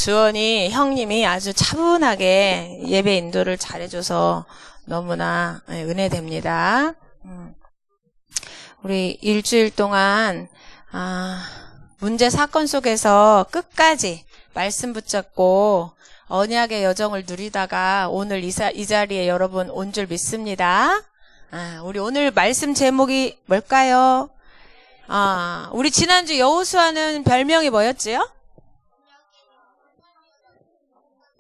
주원이 형님이 아주 차분하게 예배 인도를 잘해줘서 너무나 은혜됩니다. 우리 일주일 동안 문제 사건 속에서 끝까지 말씀 붙잡고 언약의 여정을 누리다가 오늘 이 자리에 여러분 온 줄 믿습니다. 우리 오늘 말씀 제목이 뭘까요? 우리 지난주 여호수아는 별명이 뭐였지요?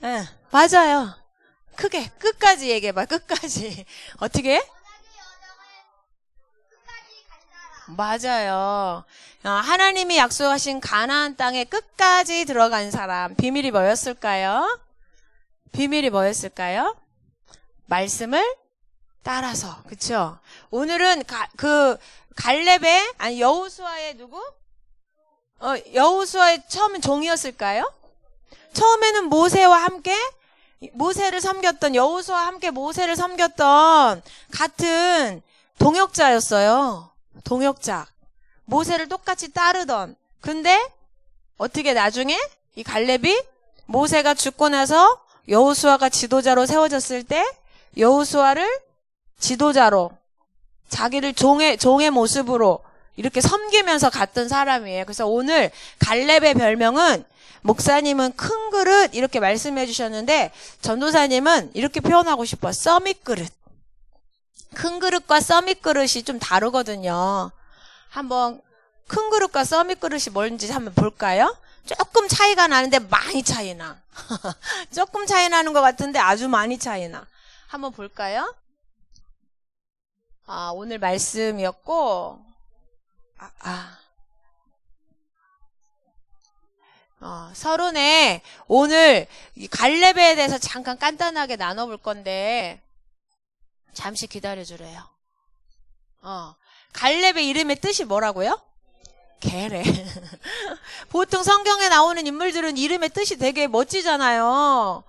네, 맞아요. 크게 끝까지 얘기해봐. 끝까지. 어떻게? 맞아요. 하나님이 약속하신 가나안 땅에 끝까지 들어간 사람. 비밀이 뭐였을까요? 비밀이 뭐였을까요? 말씀을 따라서. 그쵸? 오늘은 갈렙의 여호수아의 누구? 여호수아의 처음엔 종이었을까요? 처음에는 모세와 함께 모세를 섬겼던 여호수아와 함께 모세를 섬겼던 같은 동역자였어요. 동역자. 모세를 똑같이 따르던. 근데 어떻게 나중에 이 갈렙이 모세가 죽고 나서 여호수아가 지도자로 세워졌을 때 여호수아를 지도자로 자기를 종의 모습으로 이렇게 섬기면서 갔던 사람이에요. 그래서 오늘 갈렙의 별명은 목사님은 큰 그릇 이렇게 말씀해 주셨는데 전도사님은 이렇게 표현하고 싶어. 서밋 그릇. 큰 그릇과 서밋 그릇이 좀 다르거든요. 한번 큰 그릇과 서밋 그릇이 뭔지 한번 볼까요? 조금 차이가 나는데 많이 차이나. 조금 차이 나는 것 같은데 아주 많이 차이나. 한번 볼까요? 오늘 말씀이었고 서론에 오늘 갈렙에 대해서 잠깐 간단하게 나눠볼 건데 잠시 기다려주래요. 갈렙의 이름의 뜻이 뭐라고요? 개래. 보통 성경에 나오는 인물들은 이름의 뜻이 되게 멋지잖아요.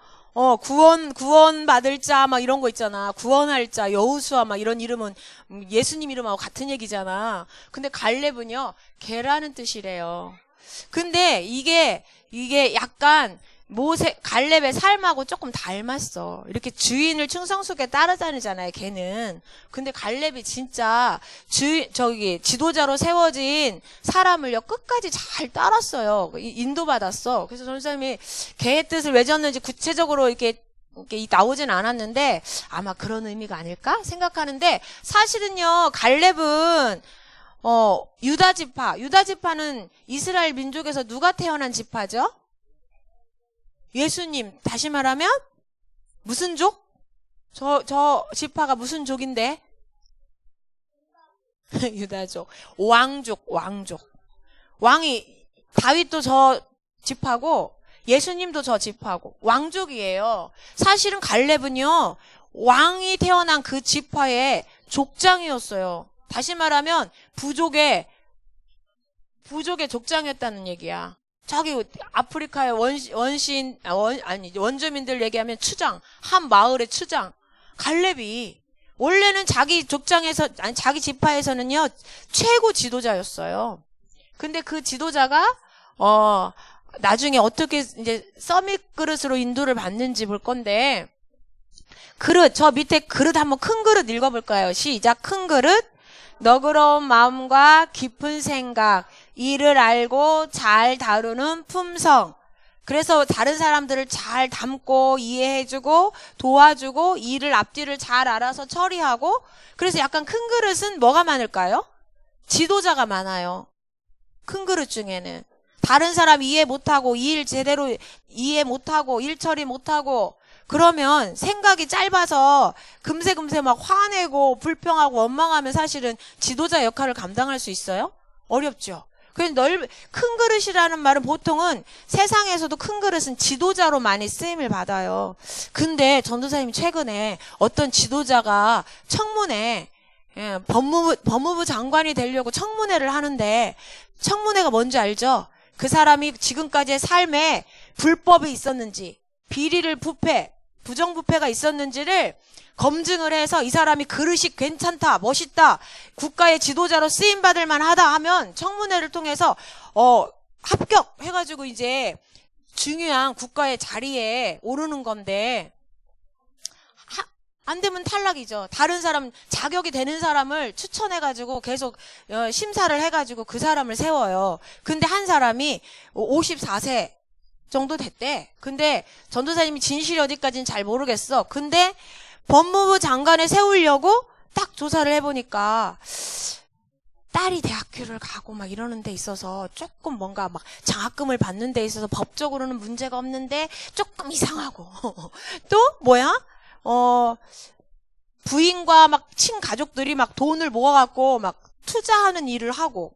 구원 받을 자 막 이런 거 있잖아. 구원할 자, 여호수아 막 이런 이름은 예수님 이름하고 같은 얘기잖아. 근데 갈렙은요, 개라는 뜻이래요. 근데 이게 약간 갈렙의 삶하고 조금 닮았어. 이렇게 주인을 충성스럽게 따라다니잖아요, 걔는. 근데 갈렙이 진짜 지도자로 세워진 사람을요, 끝까지 잘 따랐어요. 인도받았어. 그래서 전도사님이 개의 뜻을 왜 졌는지 구체적으로 이렇게 나오진 않았는데 아마 그런 의미가 아닐까 생각하는데 사실은요, 갈렙은 유다 지파는 이스라엘 민족에서 누가 태어난 지파죠? 예수님. 다시 말하면 무슨 족? 저 지파가 무슨 족인데? 유다족. 왕족. 왕이 다윗도 저 지파고 예수님도 저 지파고 왕족이에요. 사실은 갈렙은요, 왕이 태어난 그 지파의 족장이었어요. 다시 말하면 부족의 족장이었다는 얘기야. 저기 아프리카의 원주민들 얘기하면 추장, 한 마을의 추장. 갈렙이 원래는 자기 지파에서는요, 최고 지도자였어요. 근데 그 지도자가 나중에 어떻게 이제 서밋 그릇으로 인도를 받는지 볼 건데, 저 밑에 그릇 한번 큰 그릇 읽어볼까요? 시작. 큰 그릇. 너그러운 마음과 깊은 생각, 이를 알고 잘 다루는 품성. 그래서 다른 사람들을 잘 담고 이해해주고 도와주고 일을 앞뒤를 잘 알아서 처리하고. 그래서 약간 큰 그릇은 뭐가 많을까요? 지도자가 많아요. 큰 그릇 중에는 다른 사람 이해 못하고 일 제대로 이해 못하고 일 처리 못하고 그러면 생각이 짧아서 금세 막 화내고 불평하고 원망하면 사실은 지도자 역할을 감당할 수 있어요? 어렵죠. 그래서 큰 그릇이라는 말은 보통은 세상에서도 큰 그릇은 지도자로 많이 쓰임을 받아요. 근데 전도사님이 최근에 어떤 지도자가 청문회, 법무부 장관이 되려고 청문회를 하는데 청문회가 뭔지 알죠? 그 사람이 지금까지의 삶에 불법이 있었는지, 비리를 부정부패가 있었는지를 검증을 해서 이 사람이 그릇이 괜찮다, 멋있다, 국가의 지도자로 쓰임받을 만하다 하면 청문회를 통해서 합격해가지고 이제 중요한 국가의 자리에 오르는 건데 안 되면 탈락이죠. 다른 사람, 자격이 되는 사람을 추천해가지고 계속 심사를 해가지고 그 사람을 세워요. 근데 한 사람이 54세 정도 됐대. 근데 전도사님이 진실이 어디까지는 잘 모르겠어. 근데 법무부 장관에 세우려고 딱 조사를 해보니까 딸이 대학교를 가고 막 이러는 데 있어서 조금 뭔가 막 장학금을 받는 데 있어서 법적으로는 문제가 없는데 조금 이상하고 또 뭐야? 부인과 막 친가족들이 막 돈을 모아갖고 막 투자하는 일을 하고,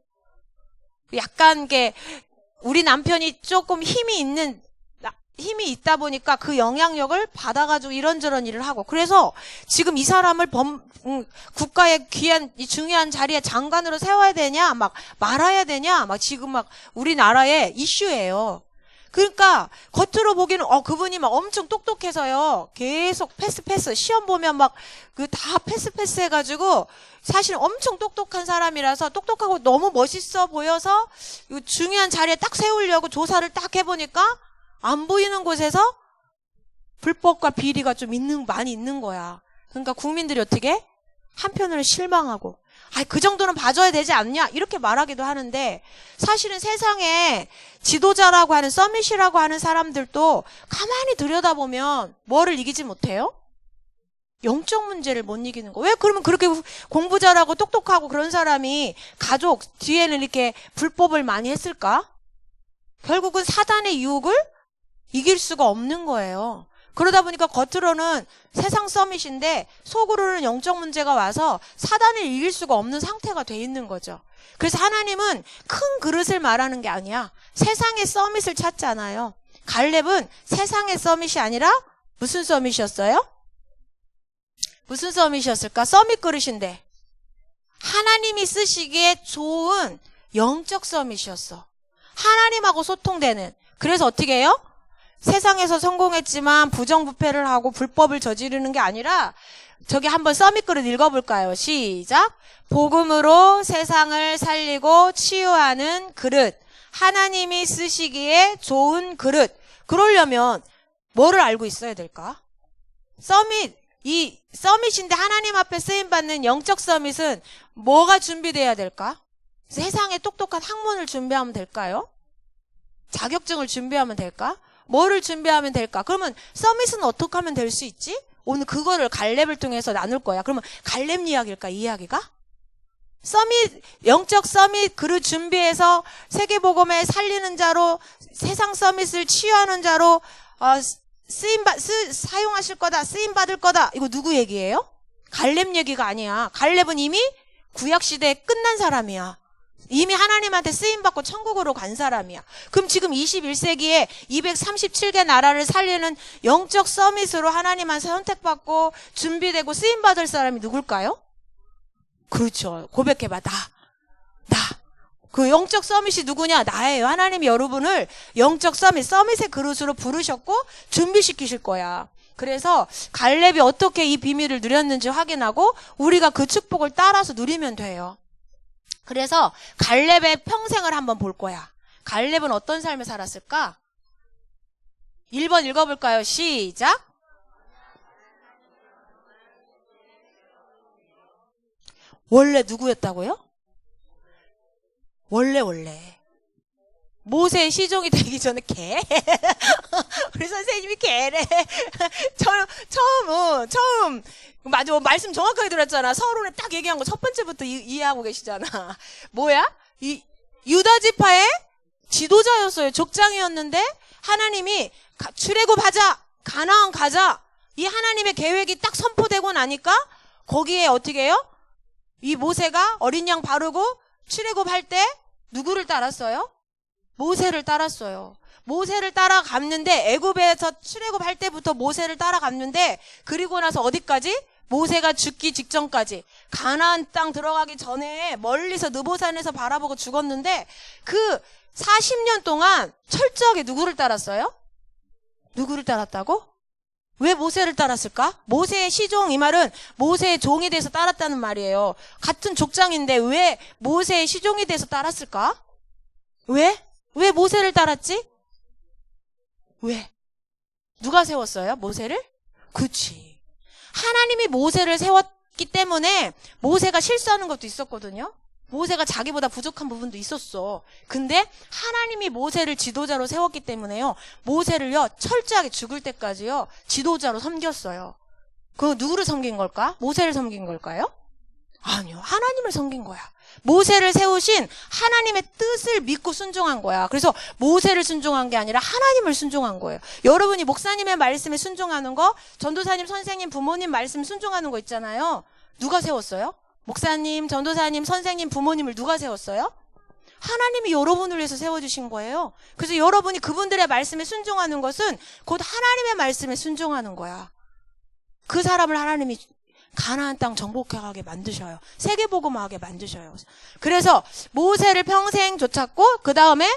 약간 게 우리 남편이 조금 힘이 있다 보니까 그 영향력을 받아가지고 이런저런 일을 하고, 그래서 지금 이 사람을 국가의 귀한, 이 중요한 자리에 장관으로 세워야 되냐, 막 말아야 되냐, 막 지금 막 우리나라의 이슈예요. 그러니까 겉으로 보기는 그분이 막 엄청 똑똑해서요. 계속 패스 시험 보면 막 그 다 패스 해가지고 사실 엄청 똑똑한 사람이라서 똑똑하고 너무 멋있어 보여서 중요한 자리에 딱 세우려고 조사를 딱 해보니까 안 보이는 곳에서 불법과 비리가 좀 많이 있는 거야. 그러니까 국민들이 어떻게? 한편으로 실망하고, 그 정도는 봐줘야 되지 않냐? 이렇게 말하기도 하는데, 사실은 세상에 지도자라고 하는, 서밋이라고 하는 사람들도 가만히 들여다보면 뭐를 이기지 못해요? 영적 문제를 못 이기는 거. 왜 그러면 그렇게 공부 잘하고 똑똑하고 그런 사람이 가족 뒤에는 이렇게 불법을 많이 했을까? 결국은 사단의 유혹을 이길 수가 없는 거예요. 그러다 보니까 겉으로는 세상 서밋인데 속으로는 영적 문제가 와서 사단을 이길 수가 없는 상태가 돼 있는 거죠. 그래서 하나님은 큰 그릇을 말하는 게 아니야. 세상의 서밋을 찾잖아요. 갈렙은 세상의 서밋이 아니라 무슨 서밋이었어요? 무슨 서밋이었을까? 서밋 그릇인데 하나님이 쓰시기에 좋은 영적 서밋이었어. 하나님하고 소통되는. 그래서 어떻게 해요? 세상에서 성공했지만 부정부패를 하고 불법을 저지르는 게 아니라, 저기 한번 서밋 그릇 읽어볼까요? 시작. 복음으로 세상을 살리고 치유하는 그릇. 하나님이 쓰시기에 좋은 그릇. 그러려면 뭐를 알고 있어야 될까? 이 서밋인데 하나님 앞에 쓰임받는 영적 서밋은 뭐가 준비돼야 될까? 세상에 똑똑한 학문을 준비하면 될까요? 자격증을 준비하면 될까? 뭐를 준비하면 될까? 그러면 서밋은 어떻게 하면 될 수 있지? 오늘 그거를 갈렙을 통해서 나눌 거야. 그러면 갈렙 이야기일까? 이 이야기가? 서밋, 영적 서밋 그릇 준비해서 세계복음에 살리는 자로, 세상 서밋을 치유하는 자로 사용하실 거다, 쓰임받을 거다. 이거 누구 얘기예요? 갈렙 얘기가 아니야. 갈렙은 이미 구약시대에 끝난 사람이야. 이미 하나님한테 쓰임받고 천국으로 간 사람이야. 그럼 지금 21세기에 237개 나라를 살리는 영적 서밋으로 하나님한테 선택받고 준비되고 쓰임받을 사람이 누굴까요? 그렇죠. 고백해봐. 나. 그 영적 서밋이 누구냐? 나예요. 하나님이 여러분을 영적 서밋의 그릇으로 부르셨고 준비시키실 거야. 그래서 갈렙이 어떻게 이 비밀을 누렸는지 확인하고 우리가 그 축복을 따라서 누리면 돼요. 그래서 갈렙의 평생을 한번 볼 거야. 갈렙은 어떤 삶을 살았을까? 1번 읽어볼까요? 시작. 원래 누구였다고요? 원래 모세의 시종이 되기 전에 개. 우리 선생님이 개래. 처음 맞아, 말씀 정확하게 들었잖아. 서론에 딱 얘기한 거 첫 번째부터 이해하고 계시잖아. 뭐야? 유다 지파의 지도자였어요. 족장이었는데 하나님이 출애굽하자, 가나안 가자, 이 하나님의 계획이 딱 선포되고 나니까 거기에 어떻게 해요? 이 모세가 어린 양 바르고 출애굽할 때 누구를 따랐어요? 모세를 따랐어요. 모세를 따라갔는데, 애굽에서 출애굽할 때부터 모세를 따라갔는데, 그리고 나서 어디까지? 모세가 죽기 직전까지, 가나안 땅 들어가기 전에 멀리서 느보산에서 바라보고 죽었는데, 그 40년 동안 철저하게 누구를 따랐어요? 누구를 따랐다고? 왜 모세를 따랐을까? 모세의 시종, 이 말은 모세의 종이 돼서 따랐다는 말이에요. 같은 족장인데 왜 모세의 시종이 돼서 따랐을까? 왜 모세를 따랐지? 왜? 누가 세웠어요? 모세를? 그치. 하나님이 모세를 세웠기 때문에 모세가 실수하는 것도 있었거든요. 모세가 자기보다 부족한 부분도 있었어. 근데 하나님이 모세를 지도자로 세웠기 때문에요. 모세를요, 철저하게 죽을 때까지요, 지도자로 섬겼어요. 그 누구를 섬긴 걸까? 모세를 섬긴 걸까요? 아니요. 하나님을 섬긴 거야. 모세를 세우신 하나님의 뜻을 믿고 순종한 거야. 그래서 모세를 순종한 게 아니라 하나님을 순종한 거예요. 여러분이 목사님의 말씀에 순종하는 거, 전도사님, 선생님, 부모님 말씀 순종하는 거 있잖아요. 누가 세웠어요? 목사님, 전도사님, 선생님, 부모님을 누가 세웠어요? 하나님이 여러분을 위해서 세워주신 거예요. 그래서 여러분이 그분들의 말씀에 순종하는 것은 곧 하나님의 말씀에 순종하는 거야. 그 사람을 하나님이 가나안 땅 정복하게 만드셔요. 세계복음화하게 만드셔요. 그래서 모세를 평생 쫓았고 그 다음에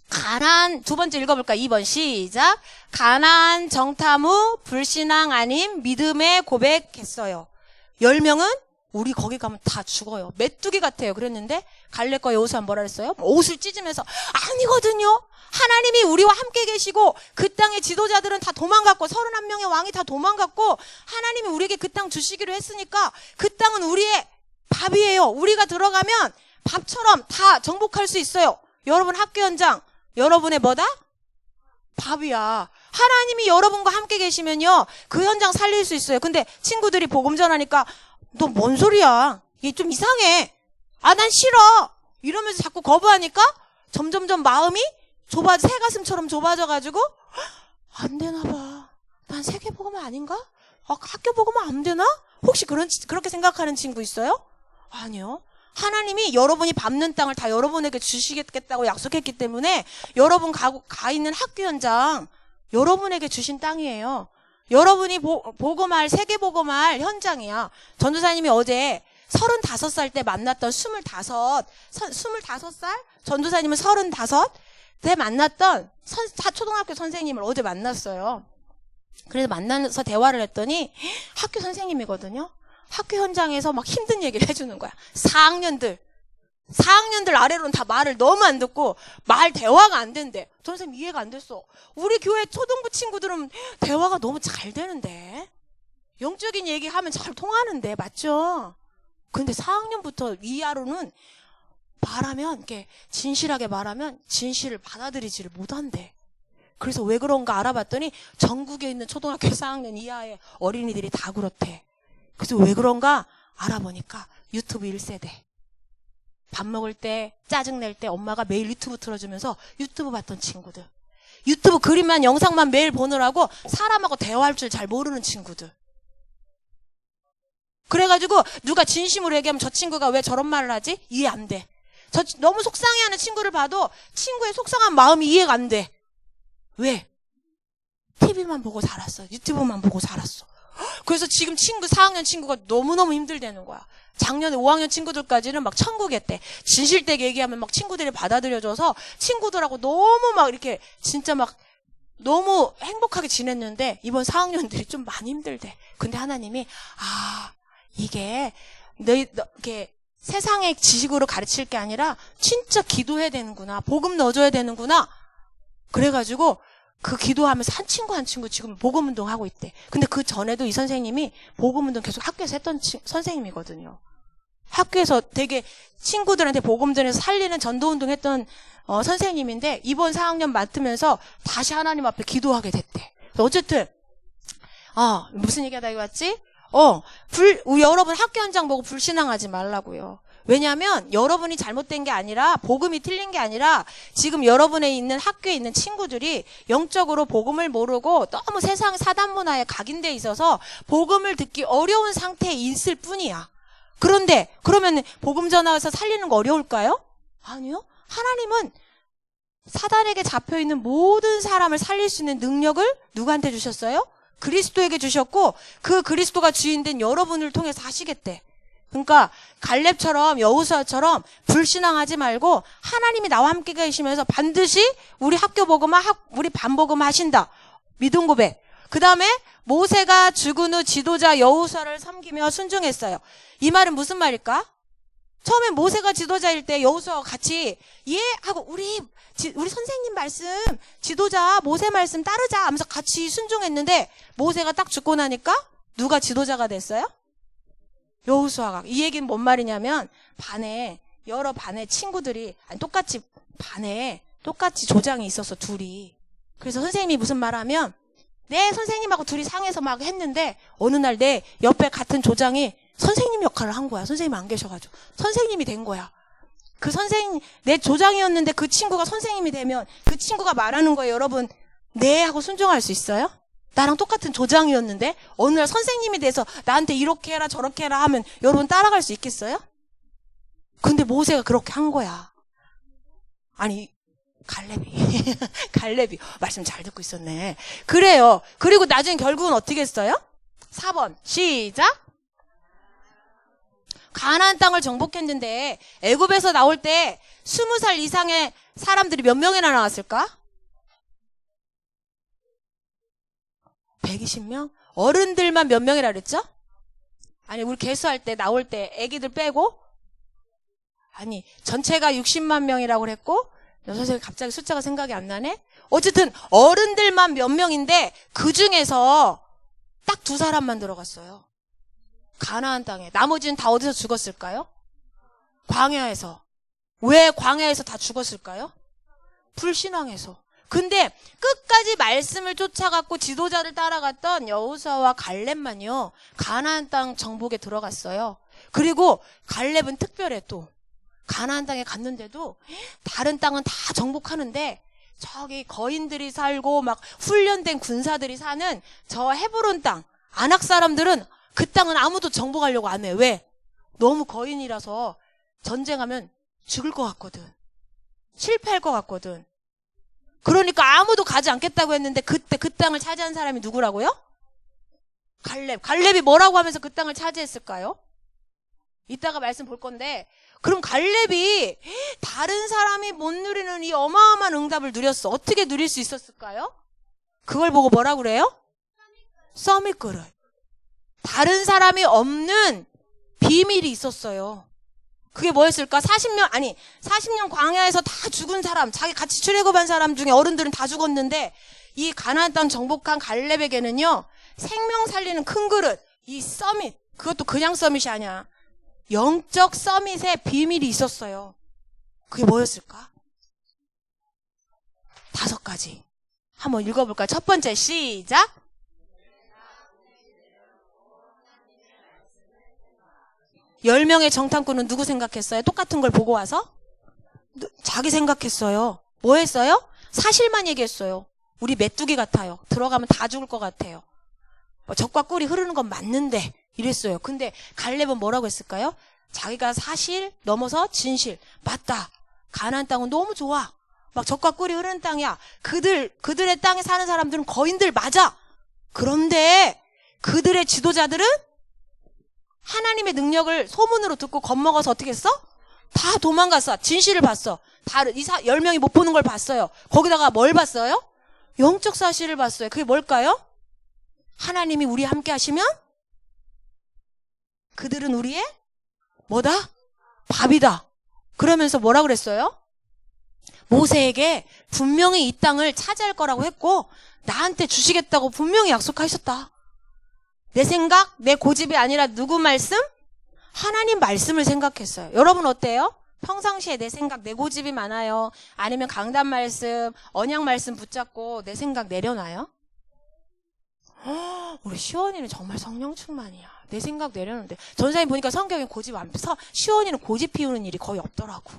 가나안, 두 번째 읽어볼까? 2번 시작. 가나안 정탐 후 불신앙 아닌 믿음의 고백했어요. 10명은 우리 거기 가면 다 죽어요. 메뚜기 같아요. 그랬는데 갈렙과 여호수아는 뭐라 그랬어요? 옷을 찢으면서 아니거든요. 하나님이 우리와 함께 계시고 그 땅의 지도자들은 다 도망갔고 31명의 왕이 다 도망갔고 하나님이 우리에게 그 땅 주시기로 했으니까 그 땅은 우리의 밥이에요. 우리가 들어가면 밥처럼 다 정복할 수 있어요. 여러분 학교 현장 여러분의 뭐다? 밥이야. 하나님이 여러분과 함께 계시면요 그 현장 살릴 수 있어요. 근데 친구들이 복음 전하니까 너 뭔 소리야? 이게 좀 이상해. 아, 난 싫어. 이러면서 자꾸 거부하니까 점점점 마음이 새 가슴처럼 좁아져가지고 안 되나 봐. 난 세계복음 아닌가? 학교 복음은 안 되나? 혹시 그렇게 생각하는 친구 있어요? 아니요. 하나님이 여러분이 밟는 땅을 다 여러분에게 주시겠다고 약속했기 때문에 여러분 가 있는 학교 현장 여러분에게 주신 땅이에요. 여러분이 복음할 세계복음할 현장이야. 전도사님이 어제 35살 때 만났던 25살? 전도사님은 35 때 만났던 초등학교 선생님을 어제 만났어요. 그래서 만나서 대화를 했더니 학교 선생님이거든요. 학교 현장에서 막 힘든 얘기를 해주는 거야. 4학년들 아래로는 다 말을 너무 안 듣고 말 대화가 안 된대. 전선생님 이해가 안 됐어. 우리 교회 초등부 친구들은 대화가 너무 잘 되는데 영적인 얘기하면 잘 통하는데 맞죠? 근데 4학년부터 이하로는 말하면 이렇게 진실하게 말하면 진실을 받아들이지를 못한대. 그래서 왜 그런가 알아봤더니 전국에 있는 초등학교 4학년 이하의 어린이들이 다 그렇대. 그래서 왜 그런가 알아보니까 유튜브 1세대. 밥 먹을 때 짜증낼 때 엄마가 매일 유튜브 틀어주면서 유튜브 봤던 친구들. 유튜브 그림만 영상만 매일 보느라고 사람하고 대화할 줄 잘 모르는 친구들. 그래가지고 누가 진심으로 얘기하면 저 친구가 왜 저런 말을 하지? 이해 안 돼. 너무 속상해하는 친구를 봐도 친구의 속상한 마음이 이해가 안 돼. 왜? TV만 보고 살았어. 유튜브만 보고 살았어. 그래서 지금 4학년 친구가 너무너무 힘들다는 거야. 작년에 5학년 친구들까지는 막 천국했대. 진실되게 얘기하면 막 친구들이 받아들여줘서 친구들하고 너무 막 이렇게 진짜 막 너무 행복하게 지냈는데 이번 4학년들이 좀 많이 힘들대. 근데 하나님이 이게 이렇게 세상의 지식으로 가르칠 게 아니라 진짜 기도해야 되는구나. 복음 넣어줘야 되는구나. 그래가지고 그 기도하면서 한 친구 지금 복음운동 하고 있대. 근데 그 전에도 이 선생님이 복음운동 계속 학교에서 했던 선생님이거든요. 학교에서 되게 친구들한테 복음 전해서 살리는 전도운동 했던 선생님인데 이번 4학년 맡으면서 다시 하나님 앞에 기도하게 됐대. 어쨌든 무슨 얘기하다 여기 왔지? 여러분 학교 현장 보고 불신앙하지 말라고요. 왜냐하면 여러분이 잘못된 게 아니라 복음이 틀린 게 아니라 지금 여러분에 있는 학교에 있는 친구들이 영적으로 복음을 모르고 너무 세상 사단 문화에 각인돼 있어서 복음을 듣기 어려운 상태에 있을 뿐이야. 그런데 그러면 복음 전하에서 살리는 거 어려울까요? 아니요. 하나님은 사단에게 잡혀있는 모든 사람을 살릴 수 있는 능력을 누구한테 주셨어요? 그리스도에게 주셨고 그 그리스도가 주인된 여러분을 통해서 하시겠대. 그러니까 갈렙처럼 여호수아처럼 불신앙하지 말고 하나님이 나와 함께 계시면서 반드시 우리 학교 복음화 우리 반 복음 하신다. 믿음 고백. 그 다음에 모세가 죽은 후 지도자 여호수아를 섬기며 순종했어요. 이 말은 무슨 말일까? 처음에 모세가 지도자일 때 여호수아와 같이 예 하고 우리 선생님 말씀 지도자 모세 말씀 따르자 하면서 같이 순종했는데 모세가 딱 죽고 나니까 누가 지도자가 됐어요? 여호수아가. 이 얘기는 뭔 말이냐면 여러 반의 친구들이 똑같이 반에 똑같이 조장이 있었어 둘이. 그래서 선생님이 무슨 말하면 네 선생님하고 둘이 상해서 막 했는데 어느 날 내 옆에 같은 조장이 선생님 역할을 한 거야. 선생님이 안 계셔가지고 선생님이 된 거야. 그 선생님 내 조장이었는데 그 친구가 선생님이 되면 그 친구가 말하는 거예요. 여러분 네 하고 순종할 수 있어요? 나랑 똑같은 조장이었는데 어느 날 선생님이 돼서 나한테 이렇게 해라 저렇게 해라 하면 여러분 따라갈 수 있겠어요? 근데 모세가 그렇게 한 거야. 아니 갈렙이 말씀 잘 듣고 있었네. 그래요. 그리고 나중에 결국은 어떻게 했어요? 4번 시작. 가나안 땅을 정복했는데 애굽에서 나올 때 20살 이상의 사람들이 몇 명이나 나왔을까? 120명? 어른들만 몇 명이라 그랬죠? 아니 우리 개수할 때 나올 때 애기들 빼고 아니 전체가 60만 명이라고 그랬고 선생님 갑자기 숫자가 생각이 안 나네? 어쨌든 어른들만 몇 명인데 그 중에서 딱 2사람만 들어갔어요. 가나안 땅에. 나머지는 다 어디서 죽었을까요? 광야에서. 왜 광야에서 다 죽었을까요? 불신앙에서. 근데 끝까지 말씀을 쫓아갔고 지도자를 따라갔던 여호수아와 갈렙만요. 가나안 땅 정복에 들어갔어요. 그리고 갈렙은 특별해 또. 가나안 땅에 갔는데도 다른 땅은 다 정복하는데 저기 거인들이 살고 막 훈련된 군사들이 사는 저 헤브론 땅 아낙 사람들은 그 땅은 아무도 정복하려고 안 해. 왜? 너무 거인이라서 전쟁하면 죽을 것 같거든. 실패할 것 같거든. 그러니까 아무도 가지 않겠다고 했는데 그때 그 땅을 차지한 사람이 누구라고요? 갈렙이 뭐라고 하면서 그 땅을 차지했을까요? 이따가 말씀 볼 건데 그럼 갈렙이 다른 사람이 못 누리는 이 어마어마한 응답을 누렸어. 어떻게 누릴 수 있었을까요? 그걸 보고 뭐라고 그래요? 서밋 그릇. 다른 사람이 없는 비밀이 있었어요. 그게 뭐였을까? 40년 광야에서 다 죽은 사람, 자기 같이 출애굽한 사람 중에 어른들은 다 죽었는데 이 가나안 땅 정복한 갈렙에게는요. 생명 살리는 큰 그릇, 이 서밋, 그것도 그냥 서밋이 아니야. 영적 서밋의 비밀이 있었어요. 그게 뭐였을까? 5가지. 한번 읽어볼까요? 첫 번째 시작. 열 명의 정탐꾼은 누구 생각했어요? 똑같은 걸 보고 와서? 자기 생각했어요. 뭐 했어요? 사실만 얘기했어요. 우리 메뚜기 같아요. 들어가면 다 죽을 것 같아요. 젖과 꿀이 흐르는 건 맞는데 이랬어요. 근데 갈렙은 뭐라고 했을까요? 자기가 사실 넘어서 진실. 맞다. 가나안 땅은 너무 좋아. 막 젖과 꿀이 흐르는 땅이야. 그들의 땅에 사는 사람들은 거인들 맞아. 그런데 그들의 지도자들은 하나님의 능력을 소문으로 듣고 겁먹어서 어떻게 했어? 다 도망갔어. 진실을 봤어. 다 10명이 못 보는 걸 봤어요. 거기다가 뭘 봤어요? 영적 사실을 봤어요. 그게 뭘까요? 하나님이 우리 함께 하시면 그들은 우리의 뭐다? 밥이다. 그러면서 뭐라 그랬어요? 모세에게 분명히 이 땅을 차지할 거라고 했고 나한테 주시겠다고 분명히 약속하셨다. 내 생각, 내 고집이 아니라 누구 말씀? 하나님 말씀을 생각했어요. 여러분 어때요? 평상시에 내 생각, 내 고집이 많아요? 아니면 강단 말씀, 언약 말씀 붙잡고 내 생각 내려놔요? 우리 시원이는 정말 성령 충만이야. 내 생각 내려놓는데 전사님 보니까 성경에 고집 안 펴서 시원이는 고집 피우는 일이 거의 없더라고.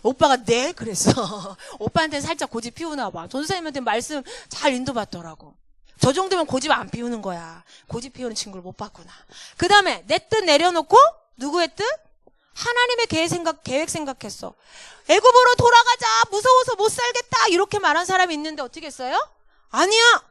오빠가 네 그랬어. 오빠한테는 살짝 고집 피우나 봐. 전사님한테 말씀 잘 인도받더라고. 저 정도면 고집 안 피우는 거야. 고집 피우는 친구를 못 봤구나. 그 다음에 내 뜻 내려놓고 누구의 뜻? 하나님의 계획 생각했어. 애굽으로 돌아가자. 무서워서 못 살겠다. 이렇게 말한 사람이 있는데 어떻게 했어요? 아니야.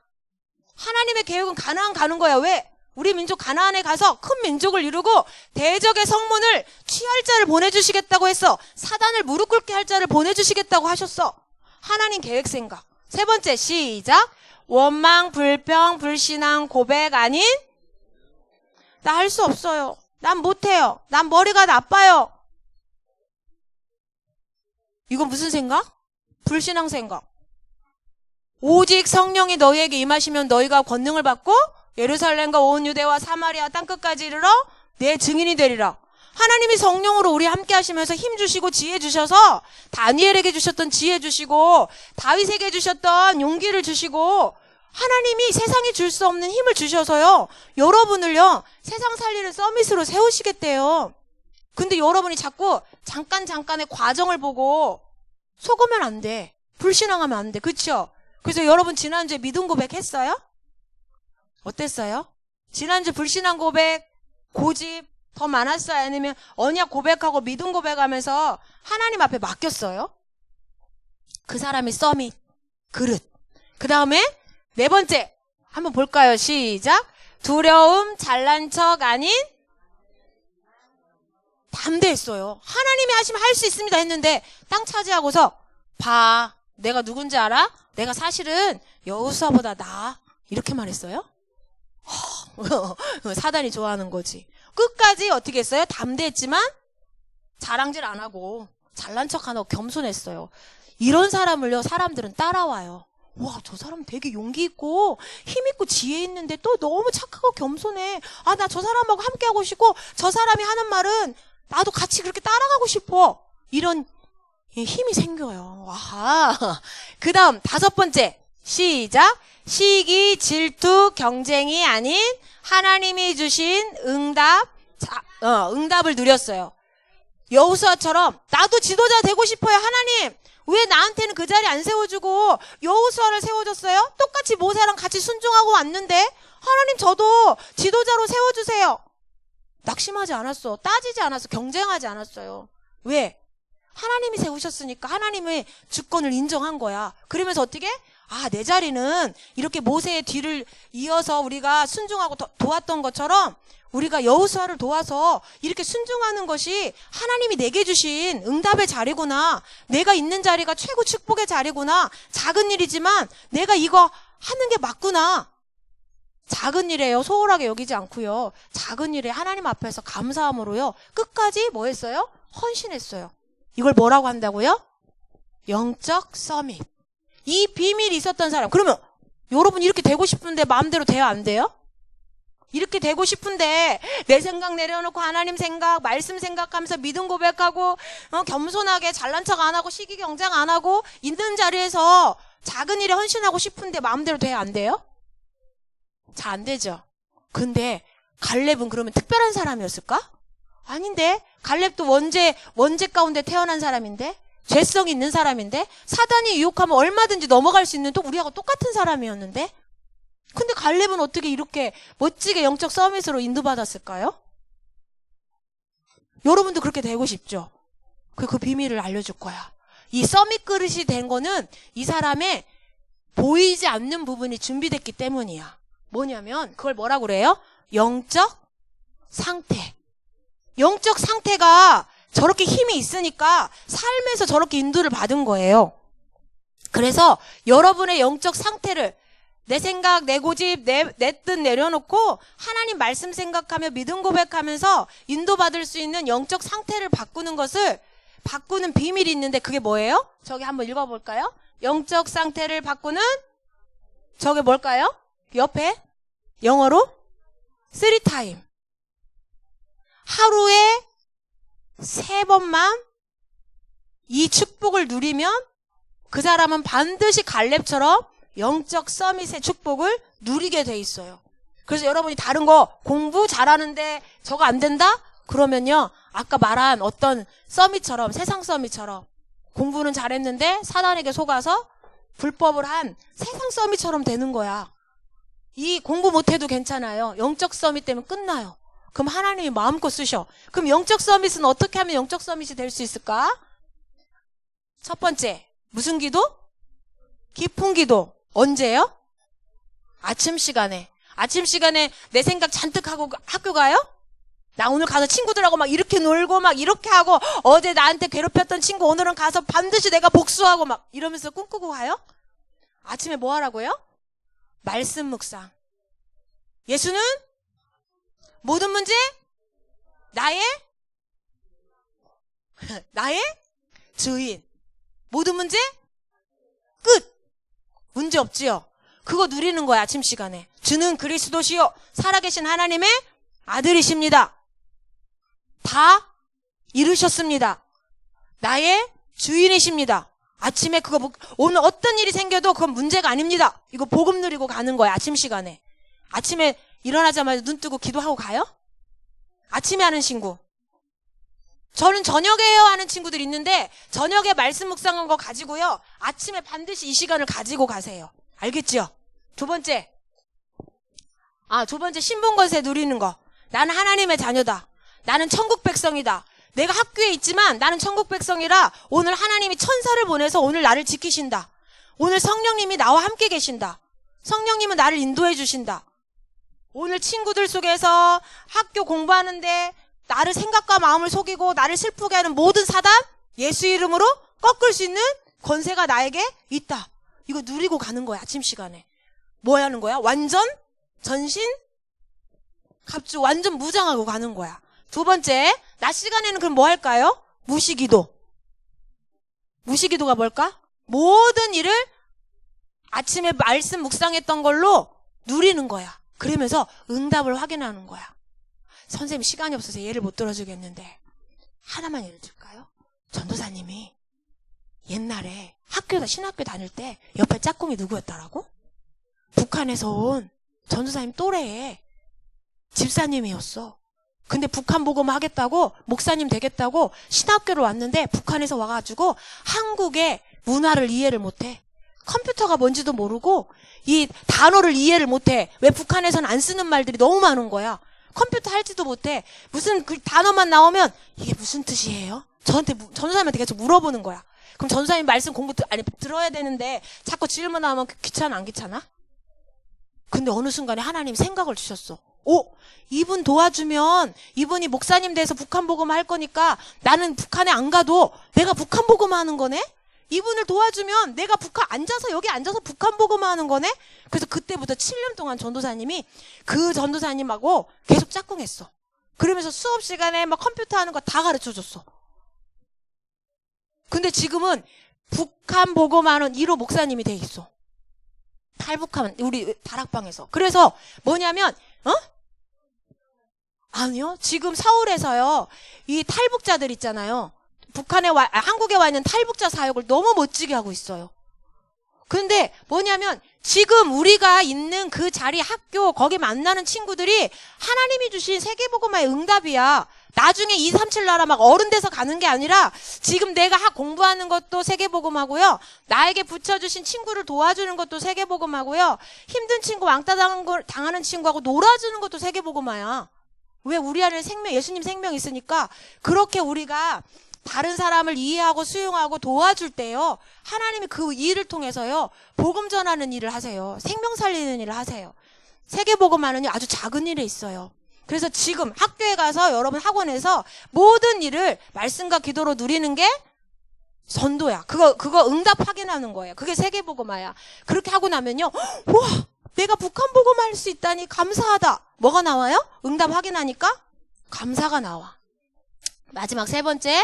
하나님의 계획은 가나안 가는 거야. 왜? 우리 민족 가나안에 가서 큰 민족을 이루고 대적의 성문을 취할 자를 보내주시겠다고 했어. 사단을 무릎 꿇게 할 자를 보내주시겠다고 하셨어. 하나님 계획 생각. 세 번째 시작. 원망, 불평, 불신앙, 고백 아닌? 나 할 수 없어요. 난 못해요. 난 머리가 나빠요. 이거 무슨 생각? 불신앙 생각. 오직 성령이 너희에게 임하시면 너희가 권능을 받고 예루살렘과 온 유대와 사마리아 땅끝까지 이르러 내 증인이 되리라. 하나님이 성령으로 우리 함께 하시면서 힘 주시고 지혜 주셔서 다니엘에게 주셨던 지혜 주시고 다윗에게 주셨던 용기를 주시고 하나님이 세상에 줄 수 없는 힘을 주셔서요. 여러분을요. 세상 살리는 서밋으로 세우시겠대요. 근데 여러분이 자꾸 잠깐의 과정을 보고 속으면 안 돼. 불신앙하면 안 돼. 그쵸? 그래서 여러분 지난주에 믿음 고백 했어요? 어땠어요? 지난주 불신앙 고백, 고집 더 많았어요? 아니면 언약 고백하고 믿음 고백하면서 하나님 앞에 맡겼어요? 그 사람이 서밋, 그릇. 그 다음에 네 번째 한번 볼까요? 시작. 두려움, 잘난 척 아닌 담대했어요. 하나님이 하시면 할 수 있습니다 했는데 땅 차지하고서 봐, 내가 누군지 알아? 내가 사실은 여호수아보다 나아. 이렇게 말했어요? 사단이 좋아하는 거지. 끝까지 어떻게 했어요? 담대했지만 자랑질 안 하고 잘난 척 안 하고 겸손했어요. 이런 사람을요 사람들은 따라와요. 와, 저 사람 되게 용기 있고 힘 있고 지혜 있는데 또 너무 착하고 겸손해. 아, 나 저 사람하고 함께 하고 싶고 저 사람이 하는 말은 나도 같이 그렇게 따라가고 싶어. 이런 힘이 생겨요. 아하. 그 다음 다섯 번째 시작. 시기, 질투, 경쟁이 아닌 하나님이 주신 응답을 누렸어요. 여호수아처럼 나도 지도자 되고 싶어요. 하나님 왜 나한테는 그 자리 안 세워주고 여호수아를 세워줬어요? 똑같이 모세랑 같이 순종하고 왔는데 하나님 저도 지도자로 세워주세요. 낙심하지 않았어. 따지지 않았어. 경쟁하지 않았어요. 왜? 하나님이 세우셨으니까 하나님의 주권을 인정한 거야. 그러면서 어떻게? 아, 내 자리는 이렇게 모세의 뒤를 이어서 우리가 순종하고 도왔던 것처럼 우리가 여호수아를 도와서 이렇게 순종하는 것이 하나님이 내게 주신 응답의 자리구나. 내가 있는 자리가 최고 축복의 자리구나. 작은 일이지만 내가 이거 하는 게 맞구나. 작은 일에요. 소홀하게 여기지 않고요. 작은 일에 하나님 앞에서 감사함으로요. 끝까지 뭐 했어요? 헌신했어요. 이걸 뭐라고 한다고요? 영적 서밋. 이 비밀이 있었던 사람. 그러면 여러분 이렇게 되고 싶은데 마음대로 돼요? 안 돼요? 이렇게 되고 싶은데 내 생각 내려놓고 하나님 생각, 말씀 생각하면서 믿음 고백하고 겸손하게 잘난 척 안 하고 시기 경쟁 안 하고 있는 자리에서 작은 일에 헌신하고 싶은데 마음대로 돼요? 안 돼요? 잘 안 되죠. 근데 갈렙은 그러면 특별한 사람이었을까? 아닌데. 갈렙도 원죄 가운데 태어난 사람인데, 죄성이 있는 사람인데, 사단이 유혹하면 얼마든지 넘어갈 수 있는 또 우리하고 똑같은 사람이었는데, 근데 갈렙은 어떻게 이렇게 멋지게 영적 서밋으로 인도받았을까요? 여러분도 그렇게 되고 싶죠? 그 비밀을 알려줄 거야. 이 서밋 그릇이 된 거는 이 사람의 보이지 않는 부분이 준비됐기 때문이야. 뭐냐면 그걸 뭐라고 그래요? 영적 상태. 영적 상태가 저렇게 힘이 있으니까 삶에서 저렇게 인도를 받은 거예요. 그래서 여러분의 영적 상태를 내 생각, 내 고집, 내 뜻 내려놓고 하나님 말씀 생각하며 믿음 고백하면서 인도받을 수 있는 영적 상태를 바꾸는 비밀이 있는데 그게 뭐예요? 저기 한번 읽어볼까요? 영적 상태를 바꾸는 저게 뭘까요? 옆에 영어로 3타임. 하루에 3번만 이 축복을 누리면 그 사람은 반드시 갈렙처럼 영적 서밋의 축복을 누리게 돼 있어요. 그래서 여러분이 다른 거 공부 잘하는데 저거 안 된다? 그러면요. 아까 말한 어떤 서밋처럼 세상 서밋처럼 공부는 잘했는데 사단에게 속아서 불법을 한 세상 서밋처럼 되는 거야. 이 공부 못해도 괜찮아요. 영적 서밋 때문에 끝나요. 그럼 하나님이 마음껏 쓰셔. 그럼 영적 서밋은 어떻게 하면 영적 서밋이 될 수 있을까? 첫 번째, 무슨 기도? 깊은 기도. 언제요? 아침 시간에. 아침 시간에 내 생각 잔뜩 하고 학교 가요? 나 오늘 가서 친구들하고 막 이렇게 놀고 막 이렇게 하고 어제 나한테 괴롭혔던 친구 오늘은 가서 반드시 내가 복수하고 막 이러면서 꿈꾸고 가요? 아침에 뭐 하라고요? 말씀 묵상. 예수는 모든 문제 나의 주인. 모든 문제 끝. 문제 없지요. 그거 누리는 거야. 아침 시간에. 주는 그리스도시요 살아계신 하나님의 아들이십니다. 다 이루셨습니다. 나의 주인이십니다. 아침에 그거 오늘 어떤 일이 생겨도 그건 문제가 아닙니다. 이거 복음 누리고 가는 거야. 아침 시간에. 아침에 일어나자마자 눈 뜨고 기도하고 가요? 아침에 하는 친구. 저는 저녁에 해야 하는 친구들 있는데 저녁에 말씀 묵상한 거 가지고요. 아침에 반드시 이 시간을 가지고 가세요. 알겠죠? 두 번째 신분권세 누리는 거. 나는 하나님의 자녀다. 나는 천국 백성이다. 내가 학교에 있지만 나는 천국 백성이라 오늘 하나님이 천사를 보내서 오늘 나를 지키신다. 오늘 성령님이 나와 함께 계신다. 성령님은 나를 인도해 주신다. 오늘 친구들 속에서 학교 공부하는데 나를 생각과 마음을 속이고 나를 슬프게 하는 모든 사단 예수 이름으로 꺾을 수 있는 권세가 나에게 있다. 이거 누리고 가는 거야. 아침 시간에. 뭐 하는 거야? 완전 전신 갑주 완전 무장하고 가는 거야. 두 번째, 낮 시간에는 그럼 뭐 할까요? 무시기도. 무시기도가 뭘까? 모든 일을 아침에 말씀 묵상했던 걸로 누리는 거야. 그러면서 응답을 확인하는 거야. 선생님 시간이 없어서 예를 못 들어주겠는데 하나만 예를 들까요? 전도사님이 옛날에 신학교 다닐 때 옆에 짝꿍이 누구였더라고? 북한에서 온 전도사님 또래의 집사님이었어. 근데 북한 복음 하겠다고 목사님 되겠다고 신학교를 왔는데 북한에서 와가지고 한국의 문화를 이해를 못해. 컴퓨터가 뭔지도 모르고 이 단어를 이해를 못해. 왜 북한에서는 안 쓰는 말들이 너무 많은 거야. 컴퓨터 할지도 못해. 무슨 그 단어만 나오면 이게 무슨 뜻이에요? 저한테 전도사님한테 계속 물어보는 거야. 그럼 전도사님 말씀 들어야 되는데 자꾸 질문하면 귀찮아 안 귀찮아? 근데 어느 순간에 하나님 생각을 주셨어. 이분 도와주면 이분이 목사님 돼서 북한 복음 할 거니까 나는 북한에 안 가도 내가 북한 복음 하는 거네? 이분을 도와주면 내가 여기 앉아서 북한 복음 하는 거네? 그래서 그때부터 7년 동안 전도사님이 그 전도사님하고 계속 짝꿍했어. 그러면서 수업 시간에 막 컴퓨터 하는 거 다 가르쳐 줬어. 근데 지금은 북한 복음하는 1호 목사님이 돼 있어. 탈북한 우리 다락방에서. 그래서 뭐냐면 아니요. 지금 서울에서요. 이 탈북자들 있잖아요. 한국에 와 있는 탈북자 사역을 너무 멋지게 하고 있어요. 근데 뭐냐면 지금 우리가 있는 그 자리 학교 거기 만나는 친구들이 하나님이 주신 세계복음화의 응답이야. 나중에 237 나라 막 어른 돼서 가는 게 아니라 지금 내가 공부하는 것도 세계복음하고요. 나에게 붙여주신 친구를 도와주는 것도 세계복음하고요. 힘든 친구 왕따 당하는 친구하고 놀아주는 것도 세계복음화야. 왜? 우리 안에 예수님 생명이 있으니까. 그렇게 우리가 다른 사람을 이해하고 수용하고 도와줄 때요. 하나님이 그 일을 통해서요. 복음 전하는 일을 하세요. 생명 살리는 일을 하세요. 세계복음화는 아주 작은 일에 있어요. 그래서 지금 학교에 가서 여러분 학원에서 모든 일을 말씀과 기도로 누리는 게 전도야. 그거 응답 확인하는 거예요. 그게 세계복음화야. 그렇게 하고 나면요. 우와! 내가 북한 복음할 수 있다니 감사하다. 뭐가 나와요? 응답 확인하니까 감사가 나와. 마지막 세 번째.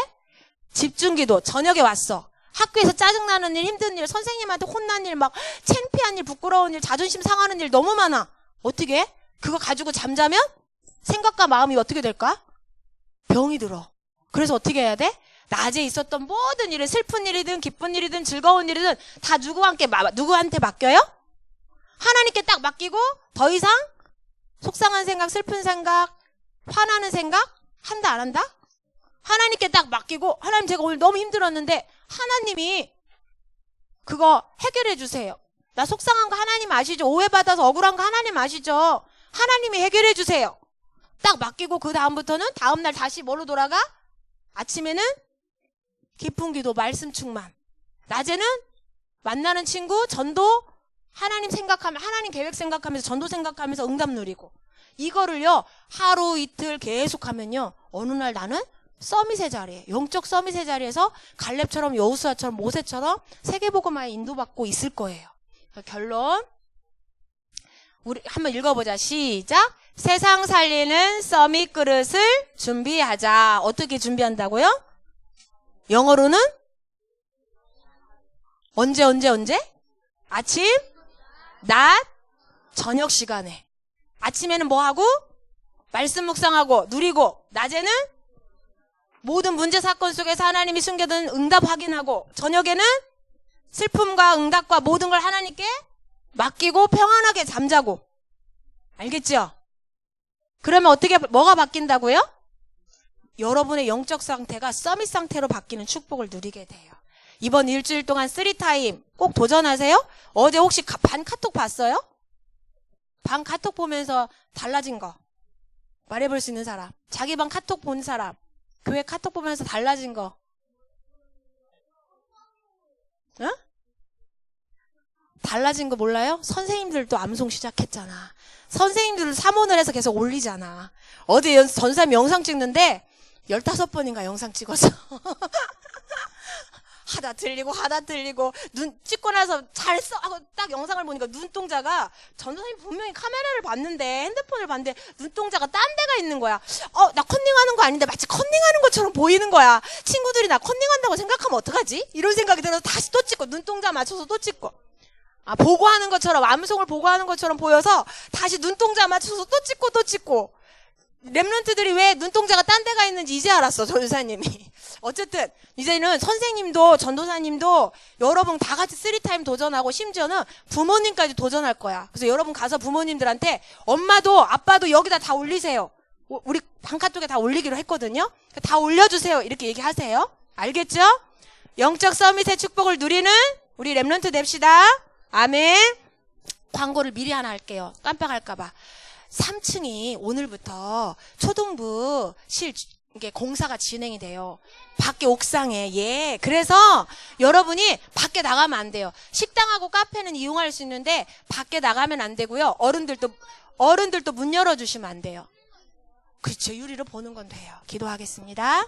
집중기도. 저녁에 왔어. 학교에서 짜증나는 일, 힘든 일, 선생님한테 혼난 일, 막 창피한 일, 부끄러운 일, 자존심 상하는 일 너무 많아. 어떻게 해? 그거 가지고 잠자면 생각과 마음이 어떻게 될까? 병이 들어. 그래서 어떻게 해야 돼? 낮에 있었던 모든 일을 슬픈 일이든 기쁜 일이든 즐거운 일이든 다 누구한테 맡겨요? 하나님께 딱 맡기고 더 이상 속상한 생각, 슬픈 생각, 화나는 생각 한다 안 한다? 하나님께 딱 맡기고 하나님 제가 오늘 너무 힘들었는데 하나님이 그거 해결해 주세요. 나 속상한 거 하나님 아시죠? 오해받아서 억울한 거 하나님 아시죠? 하나님이 해결해 주세요. 딱 맡기고 그 다음부터는 다음날 다시 뭐로 돌아가? 아침에는 깊은 기도, 말씀 충만. 낮에는 만나는 친구, 전도, 하나님 계획 생각하면서 전도 생각하면서 응답 누리고. 이거를요 하루 이틀 계속하면요 어느 날 나는 서밋의 자리에, 영적 서밋의 자리에서 갈렙처럼 여호수아처럼 모세처럼 세계복음화에 인도받고 있을 거예요. 결론, 우리 한번 읽어보자. 시작. 세상 살리는 서밋 그릇을 준비하자. 어떻게 준비한다고요? 영어로는 언제? 아침, 낮, 저녁 시간에. 아침에는 뭐 하고? 말씀 묵상하고 누리고, 낮에는 모든 문제 사건 속에서 하나님이 숨겨둔 응답 확인하고, 저녁에는 슬픔과 응답과 모든 걸 하나님께 맡기고 평안하게 잠자고. 알겠죠? 그러면 어떻게, 뭐가 바뀐다고요? 여러분의 영적 상태가 서밋 상태로 바뀌는 축복을 누리게 돼요. 이번 일주일 동안 3타임 꼭 도전하세요. 어제 혹시 반 카톡 봤어요? 반 카톡 보면서 달라진 거 말해볼 수 있는 사람. 자기 반 카톡 본 사람. 교회 카톡 보면서 달라진 거. 응? 달라진 거 몰라요? 선생님들도 암송 시작했잖아. 선생님들도 사모를 해서 계속 올리잖아. 어제 전사님 영상 찍는데 15번인가 영상 찍었어. 하다 틀리고 눈 찍고 나서 잘 써 하고 딱 영상을 보니까 눈동자가 전도사님 분명히 카메라를 봤는데 핸드폰을 봤는데 눈동자가 딴 데가 있는 거야. 나 컨닝하는 거 아닌데 마치 컨닝하는 것처럼 보이는 거야. 친구들이 나 컨닝한다고 생각하면 어떡하지? 이런 생각이 들어서 다시 또 찍고 눈동자 맞춰서 또 찍고. 보고하는 것처럼 암송을 보고하는 것처럼 보여서 다시 눈동자 맞춰서 또 찍고. 랩런트들이 왜 눈동자가 딴 데가 있는지 이제 알았어, 전도사님이. 어쨌든 이제는 선생님도 전도사님도 여러분 다 같이 3타임 도전하고 심지어는 부모님까지 도전할 거야. 그래서 여러분 가서 부모님들한테 엄마도 아빠도 여기다 다 올리세요. 우리 방카톡에 다 올리기로 했거든요. 다 올려주세요. 이렇게 얘기하세요. 알겠죠? 영적 서밋의 축복을 누리는 우리 랩런트 됩시다. 아멘. 광고를 미리 하나 할게요. 깜빡할까봐. 3층이 오늘부터 초등부실 이게 공사가 진행이 돼요. 밖에 옥상에. 예. 그래서 여러분이 밖에 나가면 안 돼요. 식당하고 카페는 이용할 수 있는데 밖에 나가면 안 되고요. 어른들도 문 열어주시면 안 돼요. 그렇죠. 유리로 보는 건 돼요. 기도하겠습니다.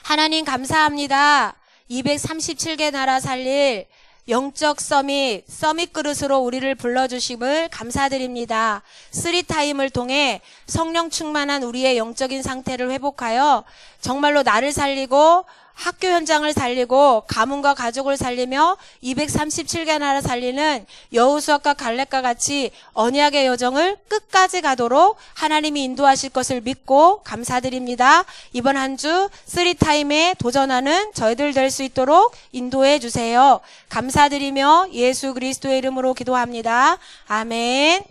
하나님 감사합니다. 237개 나라 살릴 영적 서밋 그릇으로 우리를 불러주심을 감사드립니다. 3타임을 통해 성령 충만한 우리의 영적인 상태를 회복하여 정말로 나를 살리고 학교 현장을 살리고 가문과 가족을 살리며 237개 나라 살리는 여호수아과 갈렙과 같이 언약의 여정을 끝까지 가도록 하나님이 인도하실 것을 믿고 감사드립니다. 이번 한 주 3타임에 도전하는 저희들 될 수 있도록 인도해 주세요. 감사드리며 예수 그리스도의 이름으로 기도합니다. 아멘.